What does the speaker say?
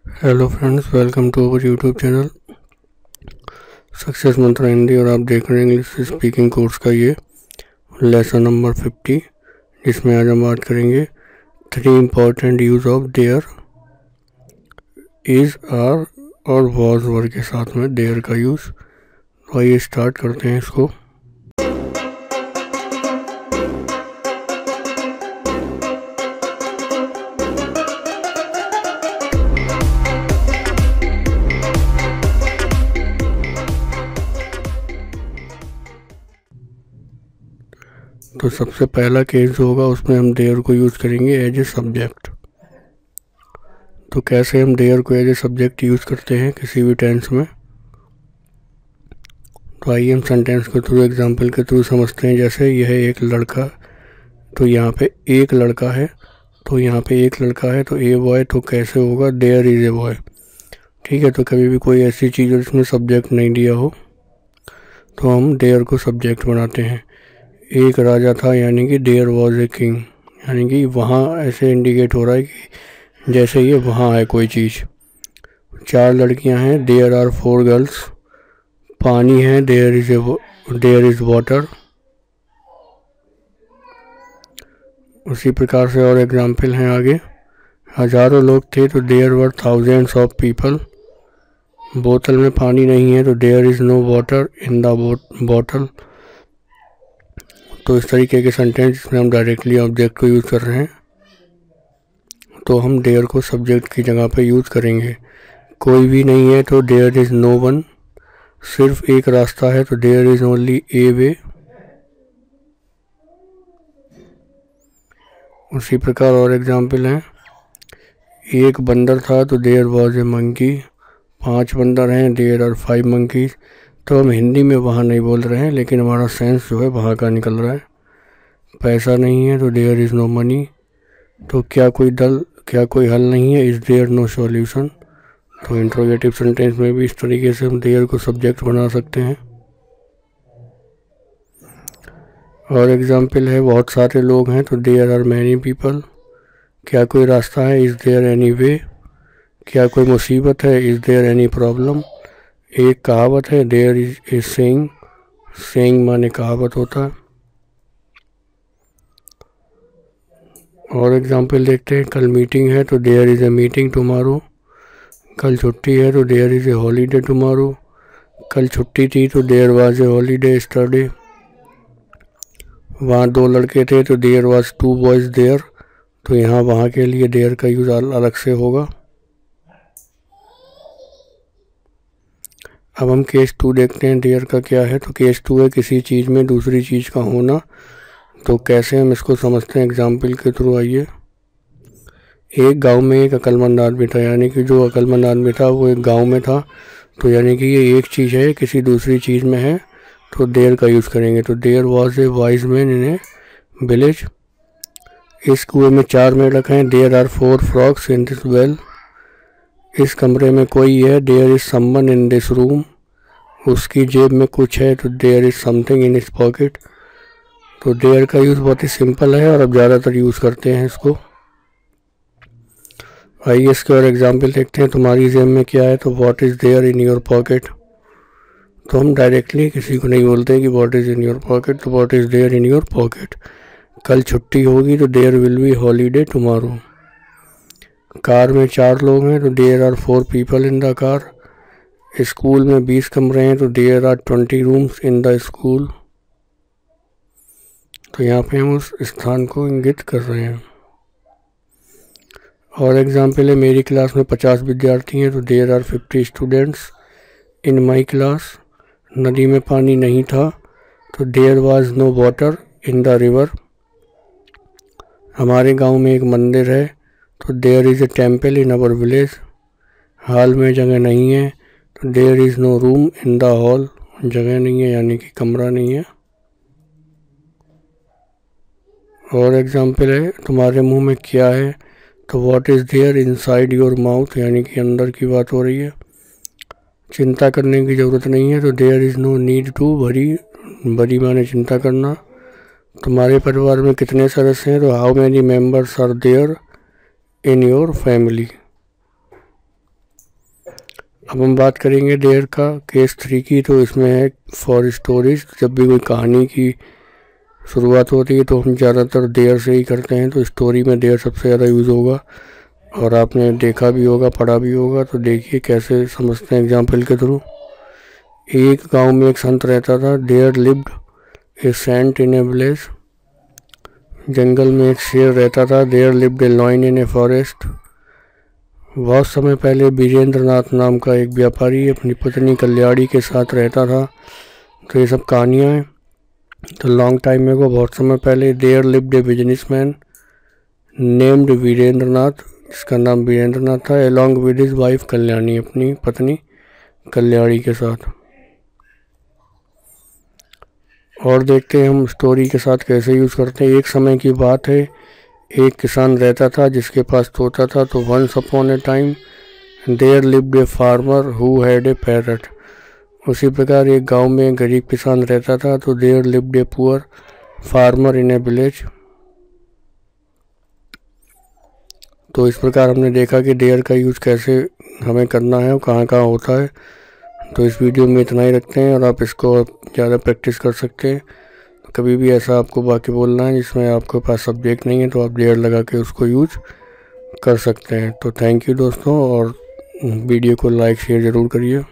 Hello friends, welcome to our YouTube channel success mantra Hindi. और आप देख रहे हैं इंग्लिश स्पीकिंग कोर्स का ये लेसन नंबर 50, जिसमें आज हम बात करेंगे 3 important use of there, is, are और वॉज वर्ड के साथ में देयर का यूज़। तो आइए स्टार्ट करते हैं इसको। तो सबसे पहला केस जो होगा उसमें हम देयर को यूज़ करेंगे एज ए सब्जेक्ट। तो कैसे हम देयर को एज ए सब्जेक्ट यूज़ करते हैं किसी भी टेंस में, तो आइए हम सेंटेंस के थ्रू, एग्जांपल के थ्रू समझते हैं। जैसे यह एक लड़का, तो यहाँ पे एक लड़का है, तो यहाँ पे एक लड़का है तो ए बॉय, तो कैसे होगा देयर इज़ ए बॉय। ठीक है, तो कभी भी कोई ऐसी चीज़ जिसमें सब्जेक्ट नहीं दिया हो तो हम देयर को सब्जेक्ट बनाते हैं। एक राजा था, यानी कि देयर वॉज ए किंग, यानी कि वहाँ ऐसे इंडिकेट हो रहा है कि जैसे ये वहाँ है कोई चीज़। 4 लड़कियाँ हैं, देयर आर 4 गर्ल्स। पानी है, देयर इज़ वाटर। उसी प्रकार से और एग्जाम्पल हैं आगे। हज़ारों लोग थे तो there were thousands of people. बोतल में पानी नहीं है तो there is no water in the bottle. तो इस तरीके के सेंटेंस जिसमें हम डायरेक्टली ऑब्जेक्ट को यूज़ कर रहे हैं, तो हम देयर को सब्जेक्ट की जगह पे यूज़ करेंगे। कोई भी नहीं है तो देयर इज़ नो वन। सिर्फ एक रास्ता है तो देयर इज़ ओनली ए वे। उसी प्रकार और एग्जाम्पल हैं। एक बंदर था तो देयर वॉज ए मंकी। 5 बंदर हैं, देयर आर 5 मंकीज। तो हम हिंदी में वहाँ नहीं बोल रहे हैं, लेकिन हमारा सेंस जो है वहाँ का निकल रहा है। पैसा नहीं है तो देयर इज़ नो मनी। तो क्या कोई हल नहीं है, इज़ देयर नो सॉल्यूशन। तो इंट्रोगेटिव सेंटेंस में भी इस तरीके से हम देयर को सब्जेक्ट बना सकते हैं। और एग्जाम्पल है, बहुत सारे लोग हैं तो देयर आर मैनी पीपल। क्या कोई रास्ता है, इज़ देयर एनी वे। क्या कोई मुसीबत है, इज़ देयर एनी प्रॉब्लम। एक कहावत है, there is a saying. Saying माने कहावत होता है। और एग्जाम्पल देखते हैं। कल मीटिंग है तो there is a meeting tomorrow. कल छुट्टी है तो there is a holiday tomorrow. कल छुट्टी थी तो there was a holiday yesterday. वहाँ 2 लड़के थे तो देयर वाज 2 बॉयज़ देयर। तो यहाँ वहाँ के लिए देयर का यूज़ अलग से होगा। अब हम केस 2 देखते हैं देयर का क्या है। तो केस 2 है किसी चीज़ में दूसरी चीज़ का होना। तो कैसे हम इसको समझते हैं एग्जाम्पल के थ्रू। आइए। एक गांव में एक अक्लमंद आदमी था, यानी कि जो अक्लमंद आदमी था वो एक गांव में था। तो यानी कि ये एक चीज़ है, किसी दूसरी चीज़ में है तो देयर का यूज़ करेंगे। तो there was a wise man in a village. इस कुएं में 4 मेंढक हैं, there are 4 frogs in this well. इस कमरे में कोई है, there is someone in this room. उसकी जेब में कुछ है तो there is something in his pocket. तो देयर का यूज़ बहुत ही सिंपल है और अब ज़्यादातर यूज़ करते हैं इसको। आइए इसके और एग्जाम्पल देखते हैं। तुम्हारी जेब में क्या है, तो what is there in your pocket. तो हम डायरेक्टली किसी को नहीं बोलते कि what is in your pocket, तो what is there in your pocket. कल छुट्टी होगी तो there will be holiday tomorrow. Car में 4 लोग हैं तो there are 4 people in the car. School में 20 कमरे हैं तो there are 20 rooms in the school. तो यहाँ पे हम उस स्थान को इंगित कर रहे हैं। और एग्जाम्पल है, मेरी क्लास में 50 विद्यार्थी हैं तो there are 50 students in my class. नदी में पानी नहीं था तो there was no water in the river. हमारे गांव में एक मंदिर है तो there is a temple in our village. Hall में जगह नहीं है तो there is no room in the hall. जगह नहीं है यानी कि कमरा नहीं है। और एग्जाम्पल है, तुम्हारे मुंह में क्या है, तो what is there inside your mouth, यानी कि अंदर की बात हो रही है। चिंता करने की ज़रूरत नहीं है तो there is no need to worry. Worry माने चिंता करना। तुम्हारे परिवार में कितने सदस्य हैं, तो how many members are there in your family. अब हम बात करेंगे देयर का केस 3 की। तो इसमें है फॉर स्टोरीज। जब भी कोई कहानी की शुरुआत होती है तो हम ज़्यादातर देयर से ही करते हैं, तो स्टोरी में देयर सबसे ज़्यादा यूज़ होगा और आपने देखा भी होगा, पढ़ा भी होगा। तो देखिए कैसे समझते हैं एग्जाम्पल के थ्रू। एक गांव में एक संत रहता था। There lived a saint in a village. जंगल में एक शेर रहता था। There lived a lion in a forest. बहुत समय पहले वीरेंद्र नाथ नाम का एक व्यापारी अपनी पत्नी कल्याणी के साथ रहता था। तो ये सब कहानियाँ हैं। तो लॉन्ग टाइम में को बहुत समय पहले there lived a businessman named Virendra Nath, जिसका नाम वीरेंद्र नाथ था, along with his wife Kalyani, अपनी पत्नी कल्याणी के साथ। और देखते हैं हम स्टोरी के साथ कैसे यूज़ करते हैं। एक समय की बात है, एक किसान रहता था जिसके पास तोता था। तो once upon a time there lived a farmer who had a parrot. उसी प्रकार एक गांव में एक गरीब किसान रहता था। तो there lived a poor farmer in a village. तो इस प्रकार हमने देखा कि देयर का यूज़ कैसे हमें करना है और कहाँ कहाँ होता है। तो इस वीडियो में इतना ही रखते हैं और आप इसको ज़्यादा प्रैक्टिस कर सकते हैं। कभी भी ऐसा आपको वाक्य बोलना है जिसमें आपके पास सब्जेक्ट नहीं है तो आप देयर लगा के उसको यूज कर सकते हैं। तो थैंक यू दोस्तों, और वीडियो को लाइक शेयर ज़रूर करिए।